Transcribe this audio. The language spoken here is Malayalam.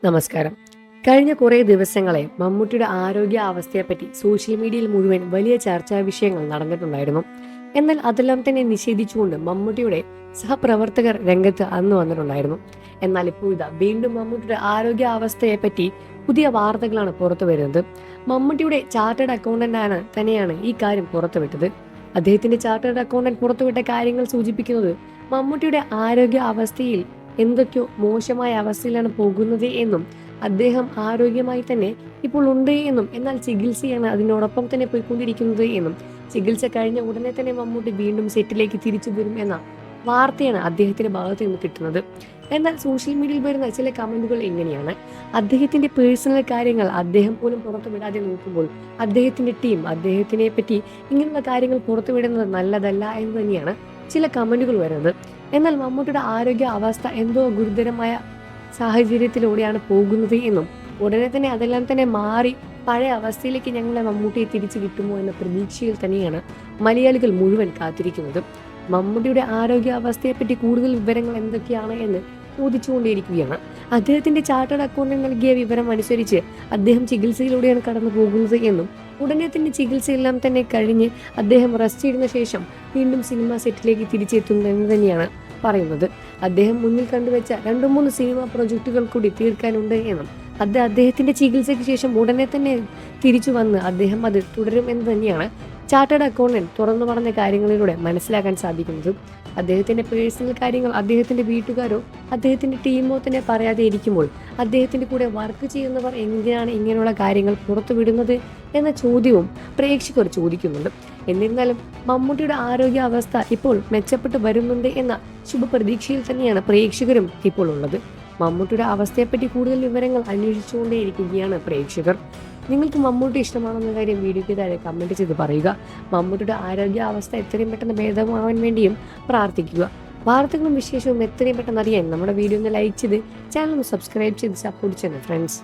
നമസ്കാരം. കഴിഞ്ഞ കുറേ ദിവസങ്ങളെ മമ്മൂട്ടിയുടെ ആരോഗ്യ അവസ്ഥയെപ്പറ്റി സോഷ്യൽ മീഡിയയിൽ മുഴുവൻ വലിയ ചർച്ചാ വിഷയങ്ങൾ നടന്നിട്ടുണ്ടായിരുന്നു. എന്നാൽ അതെല്ലാം തന്നെ നിഷേധിച്ചുകൊണ്ട് മമ്മൂട്ടിയുടെ സഹപ്രവർത്തകർ രംഗത്ത് അന്ന് വന്നിട്ടുണ്ടായിരുന്നു. എന്നാൽ ഇപ്പോൾ ഇതാ വീണ്ടും മമ്മൂട്ടിയുടെ ആരോഗ്യ അവസ്ഥയെപ്പറ്റി പുതിയ വാർത്തകളാണ് പുറത്തു വരുന്നത്. മമ്മൂട്ടിയുടെ ചാർട്ടേഡ് അക്കൗണ്ടന്റ് തന്നെയാണ് ഈ കാര്യം പുറത്തുവിട്ടത്. അദ്ദേഹത്തിന്റെ ചാർട്ടേഡ് അക്കൗണ്ടന്റ് പുറത്തുവിട്ട കാര്യങ്ങൾ സൂചിപ്പിക്കുന്നത് മമ്മൂട്ടിയുടെ ആരോഗ്യ അവസ്ഥയിൽ എന്തൊക്കെയോ മോശമായ അവസ്ഥയിലാണ് പോകുന്നത് എന്നും അദ്ദേഹം ആരോഗ്യമായി തന്നെ ഇപ്പോൾ ഉണ്ട് എന്നും എന്നാൽ ചികിത്സയാണ് അതിനോടൊപ്പം തന്നെ പോയിക്കൊണ്ടിരിക്കുന്നത് എന്നും ചികിത്സ കഴിഞ്ഞ ഉടനെ തന്നെ മമ്മൂട്ടി വീണ്ടും സെറ്റിലേക്ക് തിരിച്ചു വരും എന്ന വാർത്തയാണ് അദ്ദേഹത്തിന്റെ ഭാഗത്ത് നിന്ന് കിട്ടുന്നത്. എന്നാൽ സോഷ്യൽ മീഡിയയിൽ വരുന്ന ചില കമന്റുകൾ എങ്ങനെയാണ്, അദ്ദേഹത്തിന്റെ പേഴ്സണൽ കാര്യങ്ങൾ അദ്ദേഹം പോലും പുറത്തുവിടാതെ നോക്കുമ്പോൾ അദ്ദേഹത്തിന്റെ ടീം അദ്ദേഹത്തിനെ പറ്റി ഇങ്ങനെയുള്ള കാര്യങ്ങൾ പുറത്തുവിടുന്നത് നല്ലതല്ല എന്ന് തന്നെയാണ് ചില കമന്റുകൾ വരുന്നത്. എന്നാൽ മമ്മൂട്ടിയുടെ ആരോഗ്യ അവസ്ഥ എന്തോ ഗുരുതരമായ സാഹചര്യത്തിലൂടെയാണ് പോകുന്നത് എന്നും ഉടനെ തന്നെ അതെല്ലാം തന്നെ മാറി പഴയ അവസ്ഥയിലേക്ക് ഞങ്ങളെ മമ്മൂട്ടിയെ തിരിച്ചു കിട്ടുമോ എന്ന പ്രതീക്ഷയിൽ തന്നെയാണ് മലയാളികൾ മുഴുവൻ കാത്തിരിക്കുന്നത്. മമ്മൂട്ടിയുടെ ആരോഗ്യ അവസ്ഥയെപ്പറ്റി കൂടുതൽ വിവരങ്ങൾ എന്തൊക്കെയാണ് എന്ന് ചോദിച്ചുകൊണ്ടേയിരിക്കുകയാണ്. അദ്ദേഹത്തിന്റെ ചാർട്ടേഡ് അക്കൗണ്ടന്റ് നൽകിയ വിവരം അനുസരിച്ച് അദ്ദേഹം ചികിത്സയിലൂടെയാണ് കടന്നു പോകുന്നത് എന്നും ഉടനെ തന്നെ ചികിത്സയെല്ലാം തന്നെ കഴിഞ്ഞ് അദ്ദേഹം റെസ്റ്റ് ചെയ്തതിനു ശേഷം വീണ്ടും സിനിമ സെറ്റിലേക്ക് തിരിച്ചെത്തുന്നതെന്ന് തന്നെയാണ് പറയുന്നത്. അദ്ദേഹം മുന്നിൽ കണ്ടുവച്ച 2-3 സിനിമ പ്രൊജക്ടുകൾ കൂടി തീർക്കാനുണ്ട് എന്നും അദ്ദേഹത്തിന്റെ ചികിത്സയ്ക്ക് ശേഷം ഉടനെ തന്നെ തിരിച്ചു വന്ന് അദ്ദേഹം അത് തുടരും എന്ന് തന്നെയാണ് ചാർട്ടേഡ് അക്കൗണ്ടന്റ് തുറന്നു പറഞ്ഞ കാര്യങ്ങളിലൂടെ മനസ്സിലാക്കാൻ സാധിക്കുന്നത്. അദ്ദേഹത്തിന്റെ പേഴ്സണൽ കാര്യങ്ങൾ അദ്ദേഹത്തിന്റെ വീട്ടുകാരോ അദ്ദേഹത്തിന്റെ ടീമോ തന്നെ പറയാതെ ഇരിക്കുമ്പോൾ അദ്ദേഹത്തിന്റെ കൂടെ വർക്ക് ചെയ്യുന്നവർ എന്തിനാണ് ഇങ്ങനെയുള്ള കാര്യങ്ങൾ പുറത്തുവിടുന്നത് എന്ന ചോദ്യവും പ്രേക്ഷകർ ചോദിക്കുന്നുണ്ട്. എന്നിരുന്നാലും മമ്മൂട്ടിയുടെ ആരോഗ്യ അവസ്ഥ ഇപ്പോൾ മെച്ചപ്പെട്ടു വരുന്നുണ്ട് എന്ന ശുഭപ്രതീക്ഷയിൽ തന്നെയാണ് പ്രേക്ഷകരും ഇപ്പോൾ ഉള്ളത്. മമ്മൂട്ടിയുടെ അവസ്ഥയെപ്പറ്റി കൂടുതൽ വിവരങ്ങൾ അന്വേഷിച്ചുകൊണ്ടേയിരിക്കുകയാണ് പ്രേക്ഷകർ. നിങ്ങൾക്ക് മമ്മൂട്ടി ഇഷ്ടമാണെന്ന കാര്യം വീഡിയോയ്ക്ക് താഴെ കമന്റ് ചെയ്ത് പറയുക. മമ്മൂട്ടിയുടെ ആരോഗ്യ അവസ്ഥ എത്രയും പെട്ടെന്ന് ഭേദമാവാൻ വേണ്ടിയും പ്രാർത്ഥിക്കുക. വാർത്തകളും വിശേഷവും എത്രയും പെട്ടെന്ന് അറിയാൻ നമ്മുടെ വീഡിയോ ഒന്ന് ലൈക്ക് ചെയ്ത് ചാനൽ സബ്സ്ക്രൈബ് ചെയ്ത് സപ്പോർട്ട് ചെയ്യുന്നു ഫ്രണ്ട്സ്.